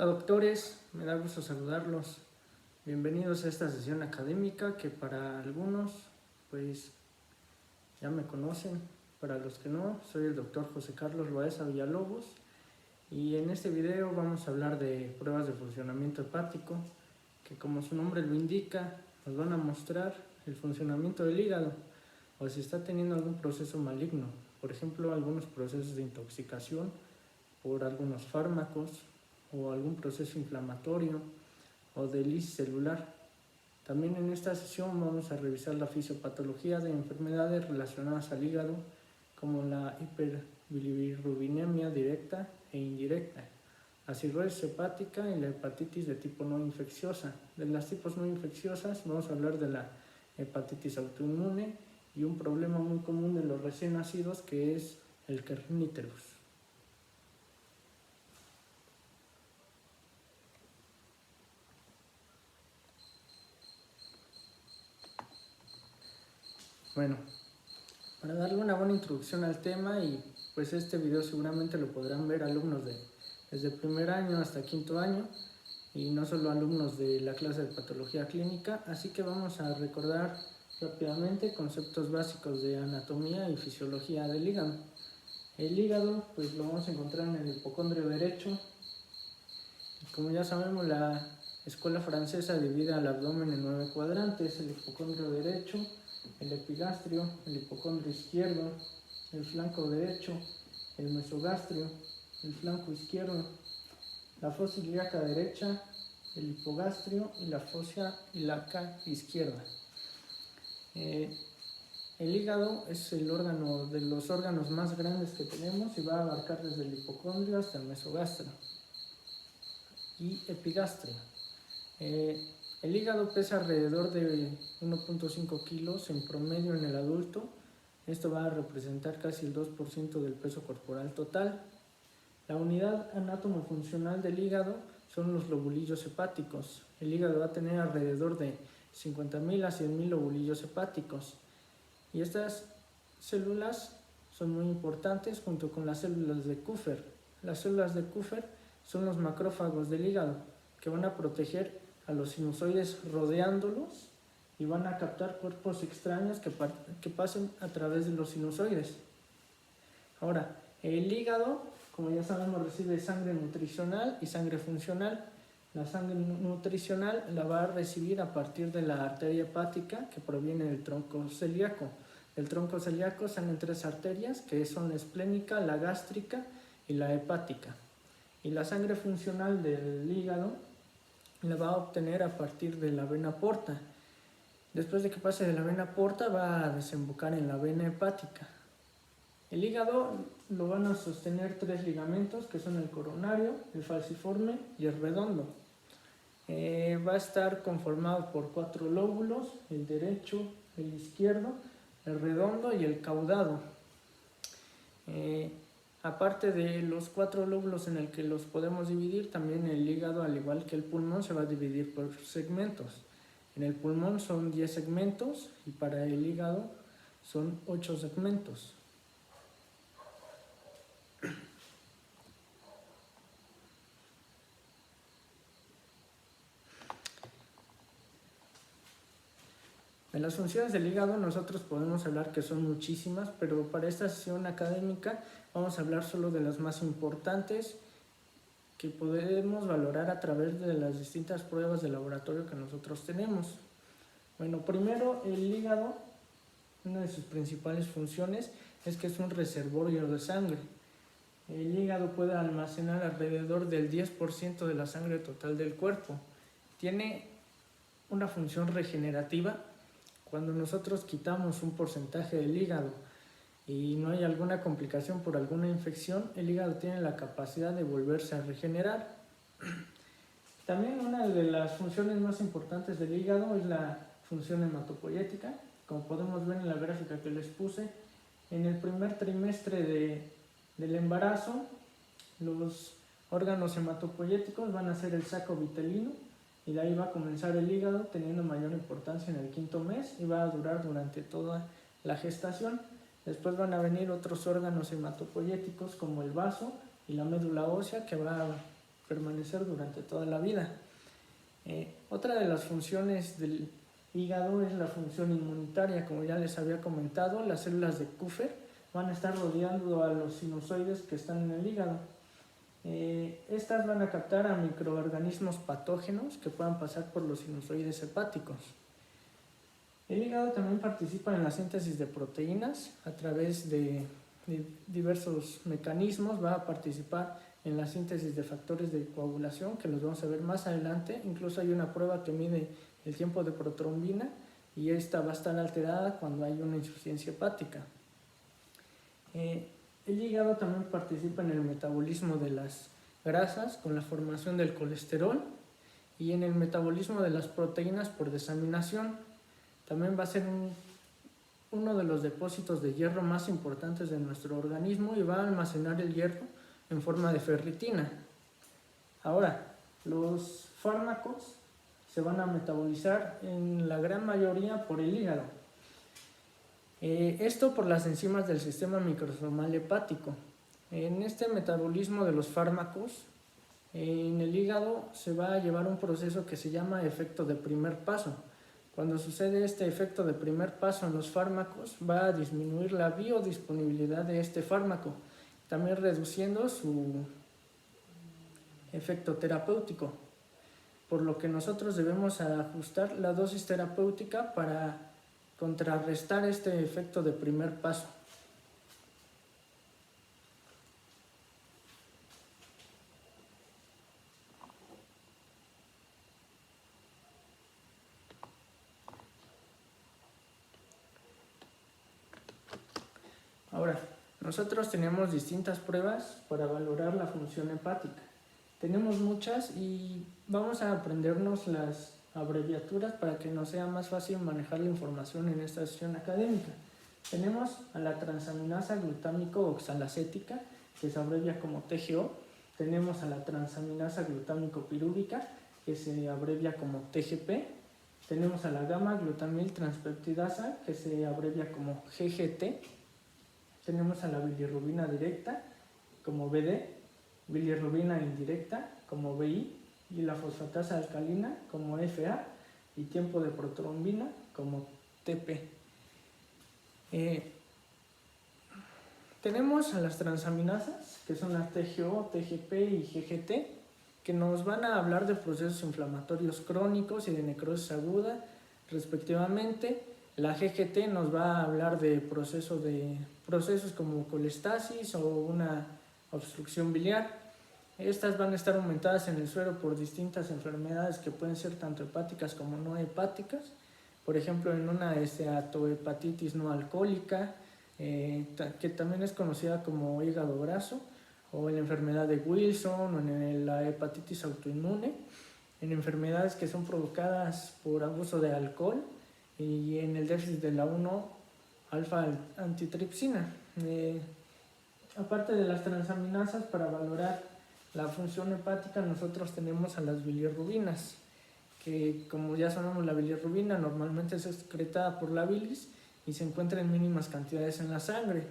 Hola doctores, me da gusto saludarlos. Bienvenidos a esta sesión académica que para algunos pues ya me conocen, para los que no, soy el doctor José Carlos Loaiza Villalobos y en este video vamos a hablar de pruebas de funcionamiento hepático que, como su nombre lo indica, nos van a mostrar el funcionamiento del hígado o si está teniendo algún proceso maligno, por ejemplo algunos procesos de intoxicación por algunos fármacos o algún proceso inflamatorio o de lisis celular. También en esta sesión vamos a revisar la fisiopatología de enfermedades relacionadas al hígado, como la hiperbilirrubinemia directa e indirecta, la cirrosis hepática y la hepatitis de tipo no infecciosa. De las tipos no infecciosas vamos a hablar de la hepatitis autoinmune y un problema muy común de los recién nacidos que es el kerníterus. Bueno, para darle una buena introducción al tema, y pues este video seguramente lo podrán ver alumnos desde primer año hasta quinto año y no solo alumnos de la clase de patología clínica, así que vamos a recordar rápidamente conceptos básicos de anatomía y fisiología del hígado. El hígado pues lo vamos a encontrar en el hipocondrio derecho. Como ya sabemos, la escuela francesa divide al abdomen en 9 cuadrantes: el hipocondrio derecho, el epigastrio, el hipocondrio izquierdo, el flanco derecho, el mesogastrio, el flanco izquierdo, la fosa ilíaca derecha, el hipogastrio y la fosa ilíaca izquierda. El hígado es el órgano de los órganos más grandes que tenemos y va a abarcar desde el hipocondrio hasta el mesogastrio y epigastrio. El hígado pesa alrededor de 1.5 kilos en promedio en el adulto. Esto va a representar casi el 2% del peso corporal total. La unidad anátomo-funcional del hígado son los lobulillos hepáticos. El hígado va a tener alrededor de 50.000 a 100.000 lobulillos hepáticos. Y estas células son muy importantes junto con las células de Kupffer. Las células de Kupffer son los macrófagos del hígado que van a proteger a los sinusoides rodeándolos y van a captar cuerpos extraños que pasen a través de los sinusoides. Ahora, el hígado, como ya sabemos, recibe sangre nutricional y sangre funcional. La sangre nutricional la va a recibir a partir de la arteria hepática que proviene del tronco celíaco. Del tronco celíaco salen 3 arterias que son la esplénica, la gástrica y la hepática. Y la sangre funcional del hígado la va a obtener a partir de la vena porta. Después de que pase de la vena porta va a desembocar en la vena hepática. El hígado lo van a sostener 3 ligamentos que son el coronario, el falciforme y el redondo. Va a estar conformado por 4 lóbulos: el derecho, el izquierdo, el redondo y el caudado. Aparte de los 4 lóbulos en el que los podemos dividir, también el hígado, al igual que el pulmón, se va a dividir por segmentos. En el pulmón son 10 segmentos y para el hígado son 8 segmentos. De las funciones del hígado nosotros podemos hablar que son muchísimas, pero para esta sesión académica vamos a hablar solo de las más importantes que podemos valorar a través de las distintas pruebas de laboratorio que nosotros tenemos. Bueno, primero, el hígado, una de sus principales funciones es que es un reservorio de sangre. El hígado puede almacenar alrededor del 10% de la sangre total del cuerpo. Tiene una función regenerativa. Cuando nosotros quitamos un porcentaje del hígado y no hay alguna complicación por alguna infección, el hígado tiene la capacidad de volverse a regenerar. También una de las funciones más importantes del hígado es la función hematopoyética. Como podemos ver en la gráfica que les puse, en el primer trimestre del embarazo, los órganos hematopoyéticos van a ser el saco vitelino y de ahí va a comenzar el hígado, teniendo mayor importancia en el 5.º mes y va a durar durante toda la gestación. Después van a venir otros órganos hematopoyéticos como el vaso y la médula ósea, que va permanecer durante toda la vida. Otra de las funciones del hígado es la función inmunitaria. Como ya les había comentado, las células de Kupffer van a estar rodeando a los sinusoides que están en el hígado. Estas van a captar a microorganismos patógenos que puedan pasar por los sinusoides hepáticos. El hígado también participa en la síntesis de proteínas a través de diversos mecanismos. Va a participar en la síntesis de factores de coagulación, que los vamos a ver más adelante. Incluso hay una prueba que mide el tiempo de protrombina y esta va a estar alterada cuando hay una insuficiencia hepática. El hígado también participa en el metabolismo de las grasas con la formación del colesterol y en el metabolismo de las proteínas por desaminación. También va a ser uno de los depósitos de hierro más importantes de nuestro organismo y va a almacenar el hierro en forma de ferritina. Ahora, los fármacos se van a metabolizar en la gran mayoría por el hígado. Esto por las enzimas del sistema microsomal hepático. En este metabolismo de los fármacos, en el hígado se va a llevar un proceso que se llama efecto de primer paso. Cuando sucede este efecto de primer paso en los fármacos, va a disminuir la biodisponibilidad de este fármaco, también reduciendo su efecto terapéutico, por lo que nosotros debemos ajustar la dosis terapéutica para contrarrestar este efecto de primer paso. Ahora, nosotros tenemos distintas pruebas para valorar la función hepática. Tenemos muchas y vamos a aprendernos las abreviaturas para que nos sea más fácil manejar la información en esta sesión académica. Tenemos a la transaminasa glutámico oxalacética, que se abrevia como TGO. Tenemos a la transaminasa glutámico pirúvica, que se abrevia como TGP. Tenemos a la gamma glutamil transpeptidasa, que se abrevia como GGT. Tenemos a la bilirrubina directa como BD, bilirrubina indirecta como BI y la fosfatasa alcalina como FA y tiempo de protrombina como TP. Tenemos a las transaminasas, que son las TGO, TGP y GGT, que nos van a hablar de procesos inflamatorios crónicos y de necrosis aguda, respectivamente. La GGT nos va a hablar de procesos como colestasis o una obstrucción biliar. Estas van a estar aumentadas en el suero por distintas enfermedades que pueden ser tanto hepáticas como no hepáticas. Por ejemplo, en una esteatohepatitis no alcohólica, que también es conocida como hígado graso, o en la enfermedad de Wilson, o en la hepatitis autoinmune, en enfermedades que son provocadas por abuso de alcohol y en el déficit de la 1-alfa antitripsina. Aparte de las transaminasas, para valorar la función hepática, nosotros tenemos a las bilirrubinas, que como ya sabemos, la bilirrubina normalmente es excretada por la bilis y se encuentra en mínimas cantidades en la sangre.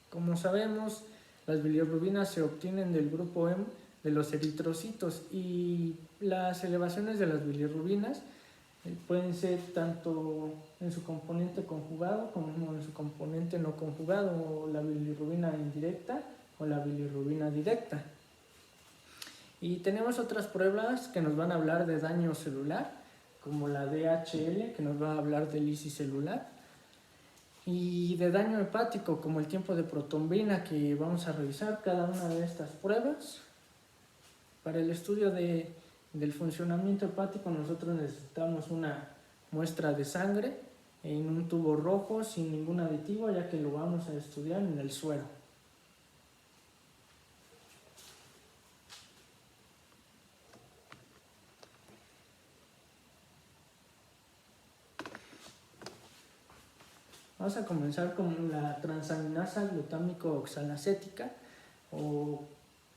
Como sabemos, las bilirrubinas se obtienen del grupo M de los eritrocitos y las elevaciones de las bilirrubinas pueden ser tanto en su componente conjugado como en su componente no conjugado, o la bilirrubina indirecta o la bilirrubina directa. Y tenemos otras pruebas que nos van a hablar de daño celular, como la DHL, que nos va a hablar de lisis celular, y de daño hepático, como el tiempo de protrombina, que vamos a revisar cada una de estas pruebas. Para el estudio del funcionamiento hepático, nosotros necesitamos una muestra de sangre en un tubo rojo sin ningún aditivo, ya que lo vamos a estudiar en el suero. Vamos a comenzar con la transaminasa glutámico oxalacética, o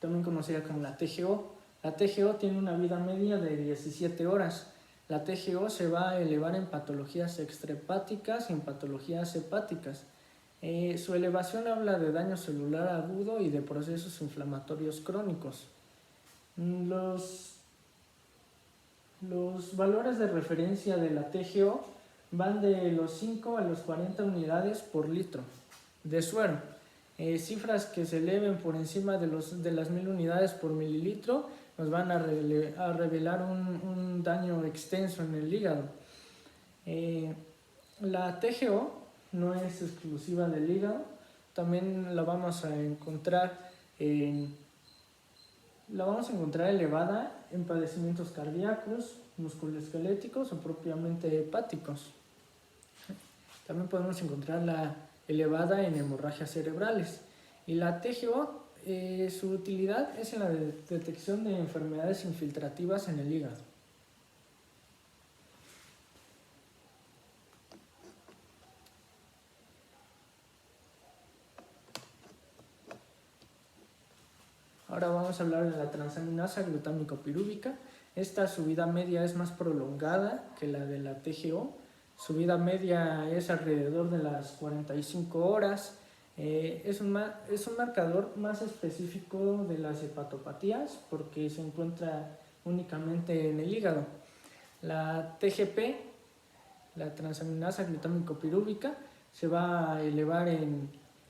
también conocida como la TGO. La TGO tiene una vida media de 17 horas. La TGO se va a elevar en patologías extrahepáticas y en patologías hepáticas. Su elevación habla de daño celular agudo y de procesos inflamatorios crónicos. Los valores de referencia de la TGO van de los 5 a los 40 unidades por litro de suero. Cifras que se eleven por encima de las 1000 unidades por mililitro nos van a revelar un daño extenso en el hígado. La TGO no es exclusiva del hígado, también la vamos a encontrar elevada en padecimientos cardíacos, musculoesqueléticos o propiamente hepáticos. También podemos encontrarla elevada en hemorragias cerebrales. Y la TGO, su utilidad es en la detección de enfermedades infiltrativas en el hígado. Ahora vamos a hablar de la transaminasa glutámico-pirúvica. Esta su vida media es más prolongada que la de la TGO. Su vida media es alrededor de las 45 horas. Es un marcador más específico de las hepatopatías porque se encuentra únicamente en el hígado. La TGP, la transaminasa glutámico-pirúvica, se va a elevar en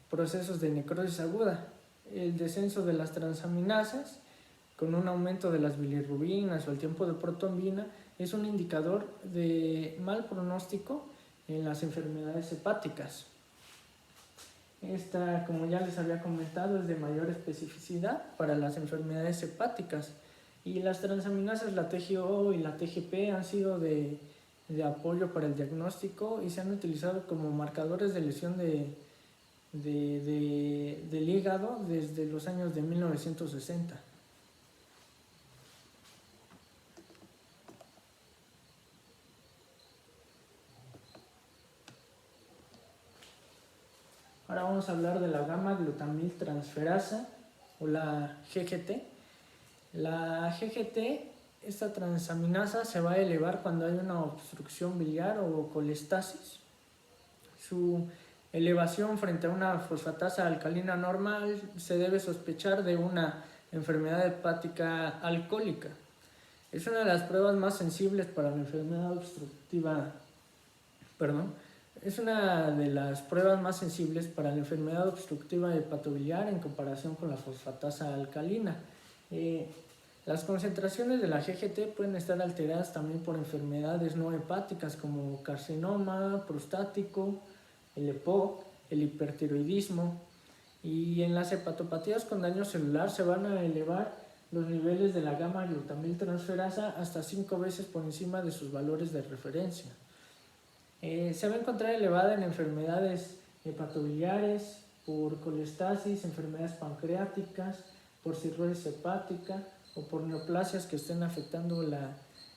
procesos de necrosis aguda. El descenso de las transaminasas con un aumento de las bilirrubinas o el tiempo de protrombina es un indicador de mal pronóstico en las enfermedades hepáticas. Esta, como ya les había comentado, es de mayor especificidad para las enfermedades hepáticas, y las transaminasas, la TGO y la TGP, han sido de apoyo para el diagnóstico y se han utilizado como marcadores de lesión del hígado desde los años de 1960. Ahora vamos a hablar de la gamma-glutamiltransferasa o la GGT. La GGT, esta transaminasa, se va a elevar cuando hay una obstrucción biliar o colestasis. Su elevación frente a una fosfatasa alcalina normal se debe sospechar de una enfermedad hepática alcohólica. Es una de las pruebas más sensibles para la enfermedad obstructiva, es una de las pruebas más sensibles para la enfermedad obstructiva hepatobiliar en comparación con la fosfatasa alcalina. Las concentraciones de la GGT pueden estar alteradas también por enfermedades no hepáticas como carcinoma prostático, el EPOC, el hipertiroidismo, y en las hepatopatías con daño celular se van a elevar los niveles de la gamma-glutamiltransferasa hasta 5 veces por encima de sus valores de referencia. Se va a encontrar elevada en enfermedades hepatobiliares, por colestasis, enfermedades pancreáticas, por cirrosis hepática o por neoplasias que estén afectando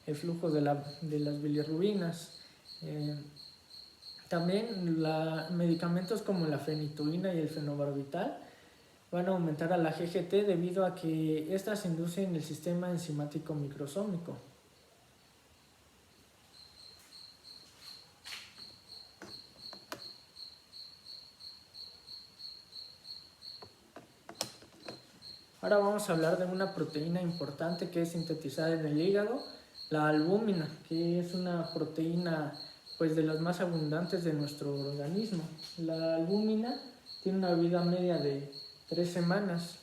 el flujo de las bilirrubinas. También medicamentos como la fenitoína y el fenobarbital van a aumentar a la GGT debido a que estas inducen el sistema enzimático microsómico. Ahora vamos a hablar de una proteína importante que es sintetizada en el hígado, la albúmina, que es una proteína de las más abundantes de nuestro organismo. La albúmina tiene una vida media de 3 semanas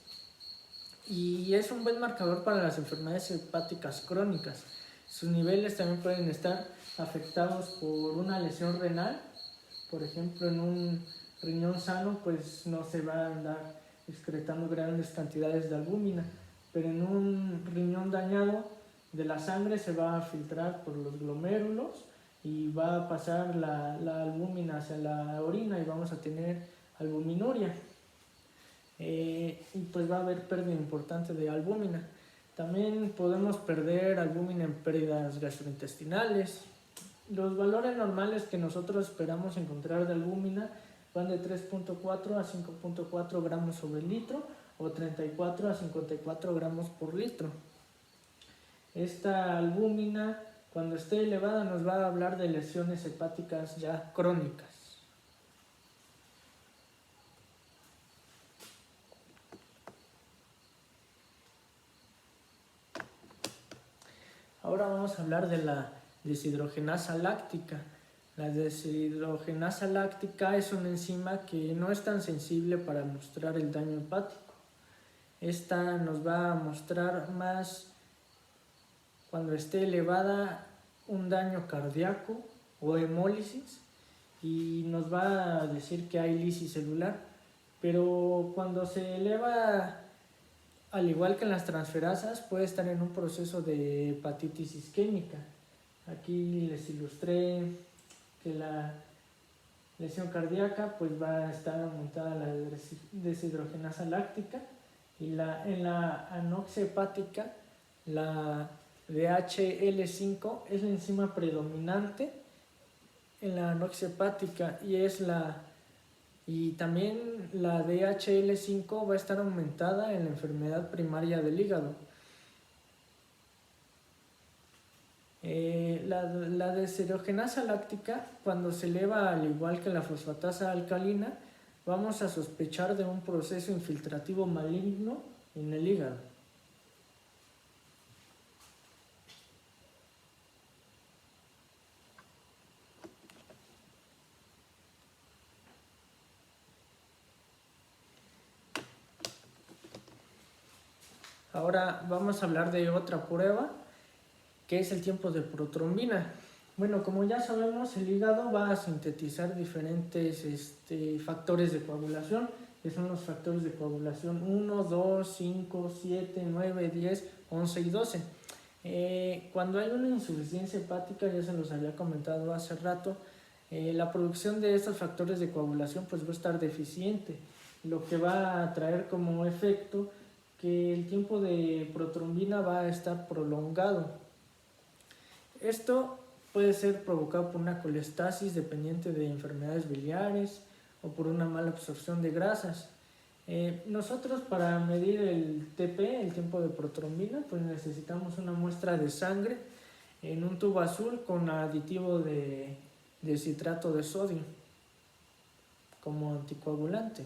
y es un buen marcador para las enfermedades hepáticas crónicas. Sus niveles también pueden estar afectados por una lesión renal. Por ejemplo, en un riñón sano no se va a andar excretando grandes cantidades de albúmina, pero en un riñón dañado de la sangre se va a filtrar por los glomérulos y va a pasar la albúmina hacia la orina y vamos a tener albuminuria. Y va a haber pérdida importante de albúmina. También podemos perder albúmina en pérdidas gastrointestinales. Los valores normales que nosotros esperamos encontrar de albúmina van de 3.4 a 5.4 gramos sobre litro o 34 a 54 gramos por litro. Esta albúmina, cuando esté elevada, nos va a hablar de lesiones hepáticas ya crónicas. Ahora vamos a hablar de la deshidrogenasa láctica. La deshidrogenasa láctica es una enzima que no es tan sensible para mostrar el daño hepático. Esta nos va a mostrar más cuando esté elevada un daño cardíaco o hemólisis, y nos va a decir que hay lisis celular. Pero cuando se eleva, al igual que en las transferasas, puede estar en un proceso de hepatitis isquémica. Aquí les ilustré que la lesión cardíaca pues va a estar aumentada la deshidrogenasa láctica, y en la anoxia hepática la DHL5 es la enzima predominante en la anoxia hepática, y también la DHL5 va a estar aumentada en la enfermedad primaria del hígado. La deshidrogenasa láctica, cuando se eleva al igual que la fosfatasa alcalina, vamos a sospechar de un proceso infiltrativo maligno en el hígado. Ahora vamos a hablar de otra prueba, que es el tiempo de protrombina. Bueno, como ya sabemos, el hígado va a sintetizar diferentes factores de coagulación, que son los factores de coagulación 1, 2, 5, 7, 9, 10, 11 y 12. Cuando hay una insuficiencia hepática, ya se los había comentado hace rato, la producción de estos factores de coagulación pues va a estar deficiente, lo que va a traer como efecto que el tiempo de protrombina va a estar prolongado. Esto puede ser provocado por una colestasis dependiente de enfermedades biliares o por una mala absorción de grasas. Nosotros, para medir el TP, el tiempo de protrombina, pues necesitamos una muestra de sangre en un tubo azul con aditivo de citrato de sodio como anticoagulante.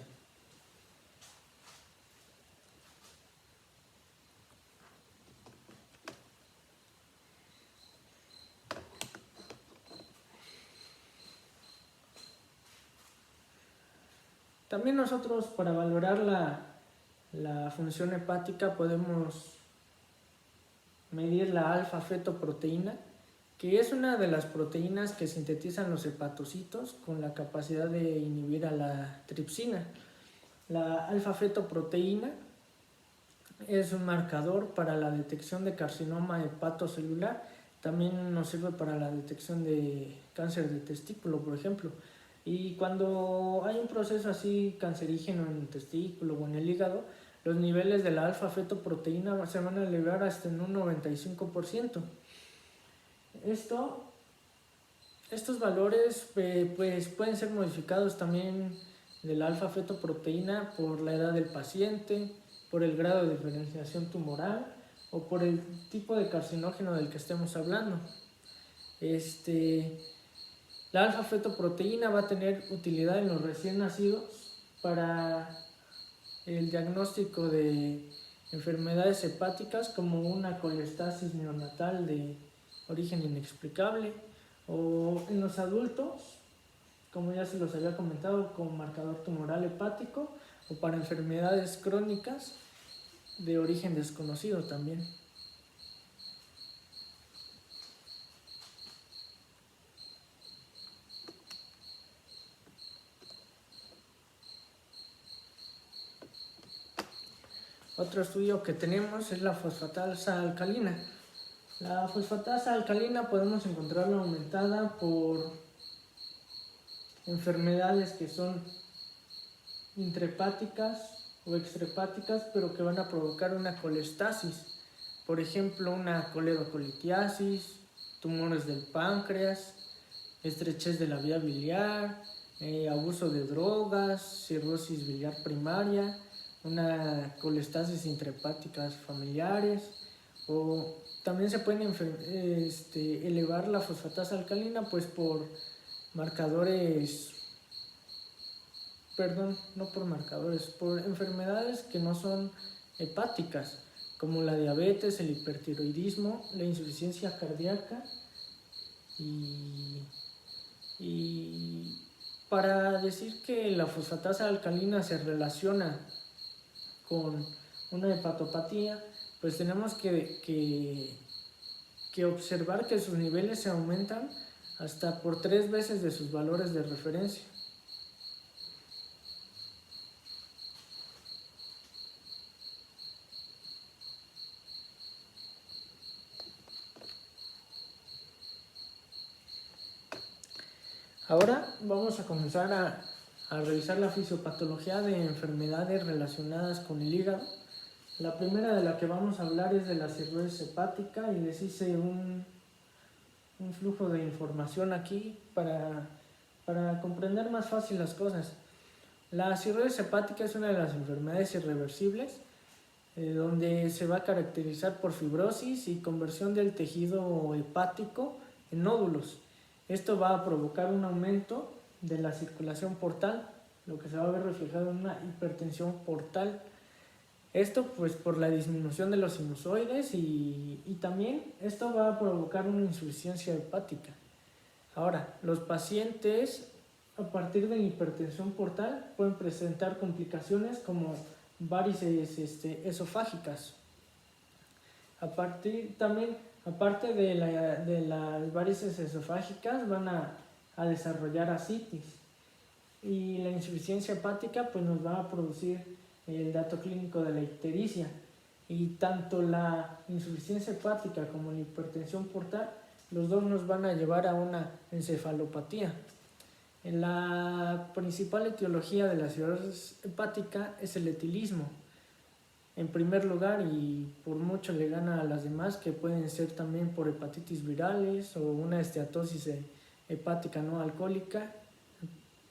También nosotros, para valorar la función hepática, podemos medir la alfa-fetoproteína, que es una de las proteínas que sintetizan los hepatocitos con la capacidad de inhibir a la tripsina. La alfa-fetoproteína es un marcador para la detección de carcinoma hepatocelular. También nos sirve para la detección de cáncer de testículo, por ejemplo. Y cuando hay un proceso así cancerígeno en el testículo o en el hígado, los niveles de la alfa-fetoproteína se van a elevar hasta en un 95%. Estos valores pues pueden ser modificados también de la alfa-fetoproteína por la edad del paciente, por el grado de diferenciación tumoral o por el tipo de carcinógeno del que estemos hablando. La alfa-fetoproteína va a tener utilidad en los recién nacidos para el diagnóstico de enfermedades hepáticas como una colestasis neonatal de origen inexplicable, o en los adultos, como ya se los había comentado, como marcador tumoral hepático, o para enfermedades crónicas de origen desconocido también. Otro estudio que tenemos es la fosfatasa alcalina. La fosfatasa alcalina podemos encontrarla aumentada por enfermedades que son intrahepáticas o extrahepáticas, pero que van a provocar una colestasis. Por ejemplo, una coledocolitiasis, tumores del páncreas, estrechez de la vía biliar, abuso de drogas, cirrosis biliar primaria, una colestasis intrahepáticas familiares, o también se pueden elevar la fosfatasa alcalina pues por marcadores, por enfermedades que no son hepáticas, como la diabetes, el hipertiroidismo, la insuficiencia cardíaca y para decir que la fosfatasa alcalina se relaciona con una hepatopatía, pues tenemos que observar que sus niveles se aumentan hasta por 3 veces de sus valores de referencia. Ahora vamos a comenzar a revisar la fisiopatología de enfermedades relacionadas con el hígado. La primera de la que vamos a hablar es de la cirrosis hepática y les hice un flujo de información aquí para comprender más fácil las cosas. La cirrosis hepática es una de las enfermedades irreversibles donde se va a caracterizar por fibrosis y conversión del tejido hepático en nódulos. Esto va a provocar un aumento de la circulación portal, lo que se va a ver reflejado en una hipertensión portal. Esto pues por la disminución de los sinusoides y también esto va a provocar una insuficiencia hepática. Ahora, los pacientes a partir de la hipertensión portal pueden presentar complicaciones como varices esofágicas. Aparte de las varices esofágicas van a desarrollar ascitis y la insuficiencia hepática pues nos va a producir el dato clínico de la ictericia y tanto la insuficiencia hepática como la hipertensión portal, los dos nos van a llevar a una encefalopatía. La principal etiología de la cirrosis hepática es el etilismo, en primer lugar, y por mucho le gana a las demás, que pueden ser también por hepatitis virales o una esteatosis hepática no alcohólica,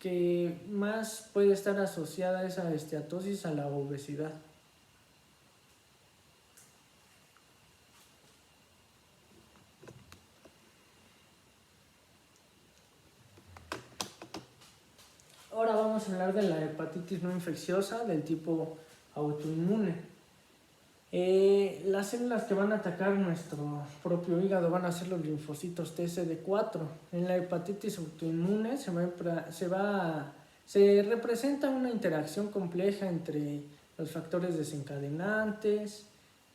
que más puede estar asociada a esa esteatosis a la obesidad. Ahora vamos a hablar de la hepatitis no infecciosa del tipo autoinmune. Las células que van a atacar nuestro propio hígado van a ser los linfocitos TCD4. En la hepatitis autoinmune se representa una interacción compleja entre los factores desencadenantes,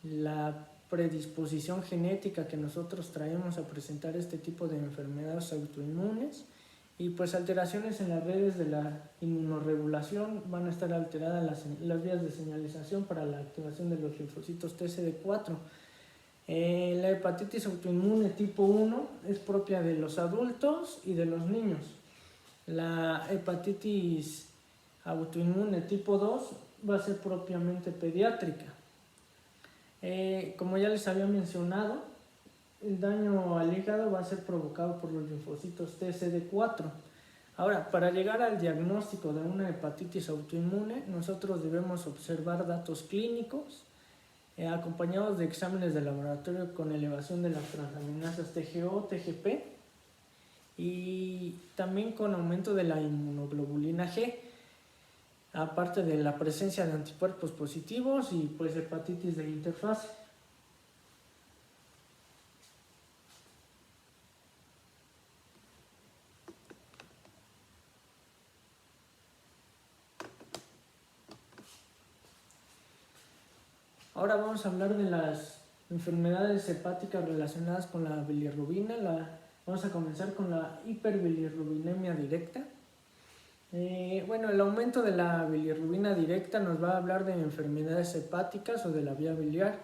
la predisposición genética que nosotros traemos a presentar este tipo de enfermedades autoinmunes y pues alteraciones en las redes de la inmunorregulación. Van a estar alteradas las vías de señalización para la activación de los linfocitos TCD4. La hepatitis autoinmune tipo 1 es propia de los adultos y de los niños. La hepatitis autoinmune tipo 2 va a ser propiamente pediátrica. Como ya les había mencionado, el daño al hígado va a ser provocado por los linfocitos TCD4. Ahora, para llegar al diagnóstico de una hepatitis autoinmune, nosotros debemos observar datos clínicos acompañados de exámenes de laboratorio con elevación de las transaminasas TGO, TGP y también con aumento de la inmunoglobulina G, aparte de la presencia de anticuerpos positivos y pues hepatitis de interfase. Ahora vamos a hablar de las enfermedades hepáticas relacionadas con la bilirrubina. Vamos a comenzar con la hiperbilirrubinemia directa. El aumento de la bilirrubina directa nos va a hablar de enfermedades hepáticas o de la vía biliar.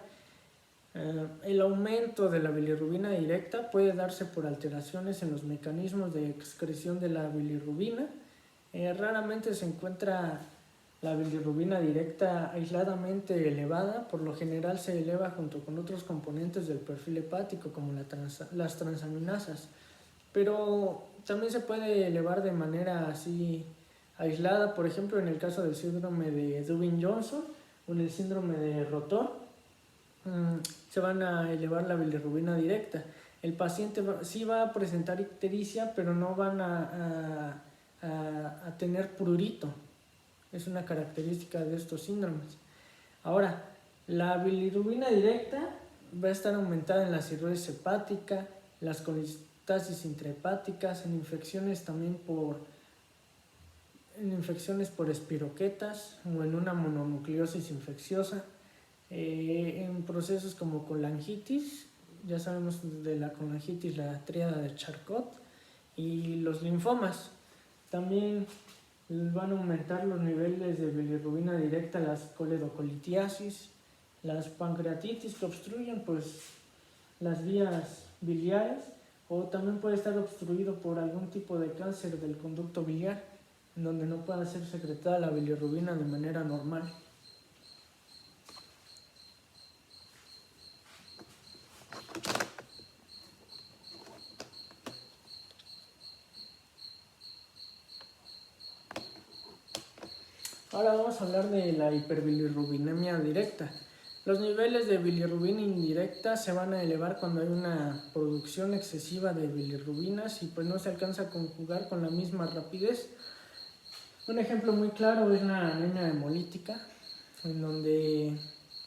El aumento de la bilirrubina directa puede darse por alteraciones en los mecanismos de excreción de la bilirrubina. Raramente se encuentra la bilirrubina directa aisladamente elevada. Por lo general se eleva junto con otros componentes del perfil hepático como las transaminasas, pero también se puede elevar de manera así aislada, por ejemplo en el caso del síndrome de Dubin-Johnson o en el síndrome de Rotor. Se van a elevar la bilirrubina directa. El paciente sí va a presentar ictericia, pero no van a tener prurito. Es una característica de estos síndromes. Ahora, La bilirrubina directa va a estar aumentada en la cirrosis hepática, las colestasis intrahepáticas, en infecciones por espiroquetas o en una mononucleosis infecciosa, en procesos como colangitis, ya sabemos de la colangitis, la tríada de Charcot, y los linfomas. También van a aumentar los niveles de bilirrubina directa, las coledocolitiasis, las pancreatitis que obstruyen pues las vías biliares, o también puede estar obstruido por algún tipo de cáncer del conducto biliar, en donde no pueda ser secretada la bilirrubina de manera normal. Ahora vamos a hablar de la hiperbilirrubinemia directa. Los niveles de bilirrubina indirecta se van a elevar cuando hay una producción excesiva de bilirrubinas y pues no se alcanza a conjugar con la misma rapidez. Un ejemplo muy claro es la anemia hemolítica, en donde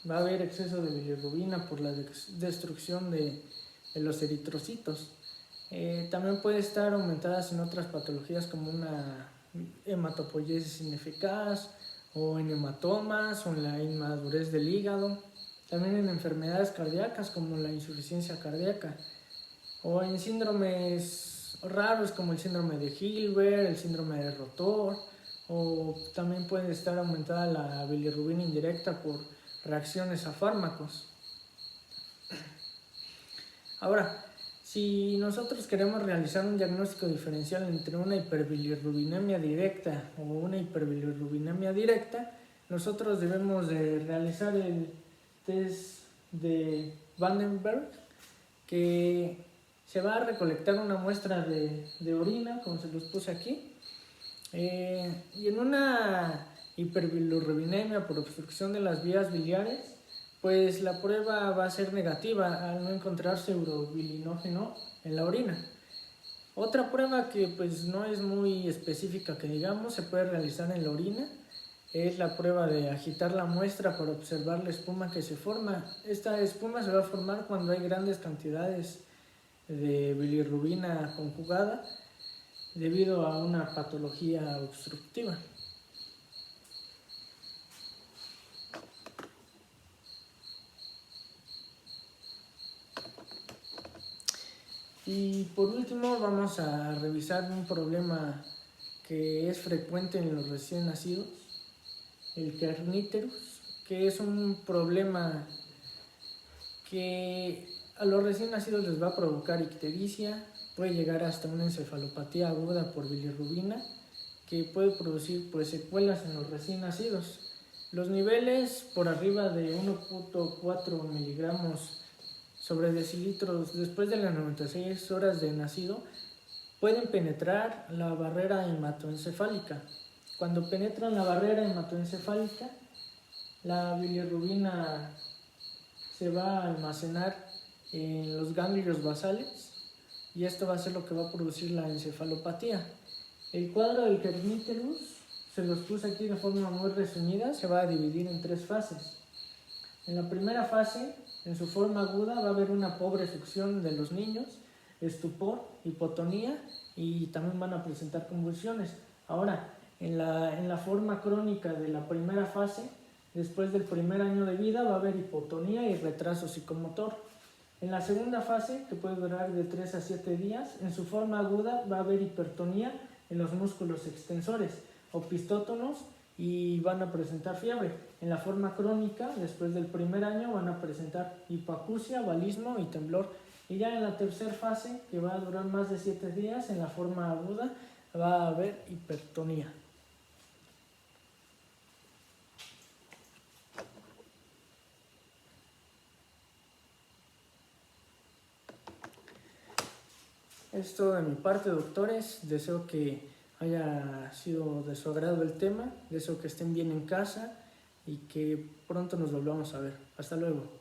va a haber exceso de bilirrubina por la destrucción de los eritrocitos. También puede estar aumentadas en otras patologías como una hematopoiesis ineficaz, o en hematomas, o en la inmadurez del hígado. También en enfermedades cardíacas como la insuficiencia cardíaca, o en síndromes raros como el síndrome de Hilbert, el síndrome de Rotor, o también puede estar aumentada la bilirrubina indirecta por reacciones a fármacos. Ahora, si nosotros queremos realizar un diagnóstico diferencial entre una hiperbilirrubinemia directa o una hiperbilirrubinemia directa, nosotros debemos de realizar el test de Vandenberg, que se va a recolectar una muestra de orina, como se los puse aquí, y en una hiperbilirrubinemia por obstrucción de las vías biliares, pues la prueba va a ser negativa al no encontrarse urobilinógeno en la orina. Otra prueba que pues no es muy específica que digamos, se puede realizar en la orina, es la prueba de agitar la muestra para observar la espuma que se forma. Esta espuma se va a formar cuando hay grandes cantidades de bilirrubina conjugada debido a una patología obstructiva. Y por último vamos a revisar un problema que es frecuente en los recién nacidos, el kerníterus, que es un problema que a los recién nacidos les va a provocar ictericia, puede llegar hasta una encefalopatía aguda por bilirrubina, que puede producir pues secuelas en los recién nacidos. Los niveles por arriba de 1.4 miligramos sobre decilitros después de las 96 horas de nacido pueden penetrar la barrera hematoencefálica. Cuando penetran la barrera hematoencefálica, la bilirrubina se va a almacenar en los ganglios basales y esto va a ser lo que va a producir la encefalopatía. El cuadro del kerníterus, se los puse aquí de forma muy resumida, se va a dividir en 3 fases. En la primera fase, en su forma aguda, va a haber una pobre succión de los niños, estupor, hipotonía y también van a presentar convulsiones. Ahora, en la forma crónica de la primera fase, después del primer año de vida, va a haber hipotonía y retraso psicomotor. En la segunda fase, que puede durar de 3 a 7 días, en su forma aguda va a haber hipertonía en los músculos extensores, opistótonos, y van a presentar fiebre. En la forma crónica, después del primer año, van a presentar hipoacusia, balismo y temblor. Y ya en la tercera fase, que va a durar más de 7 días, en la forma aguda, va a haber hipertonía. Es todo de mi parte, doctores. Deseo que haya sido de su agrado el tema. Deseo que estén bien en casa y que pronto nos volvamos a ver. Hasta luego.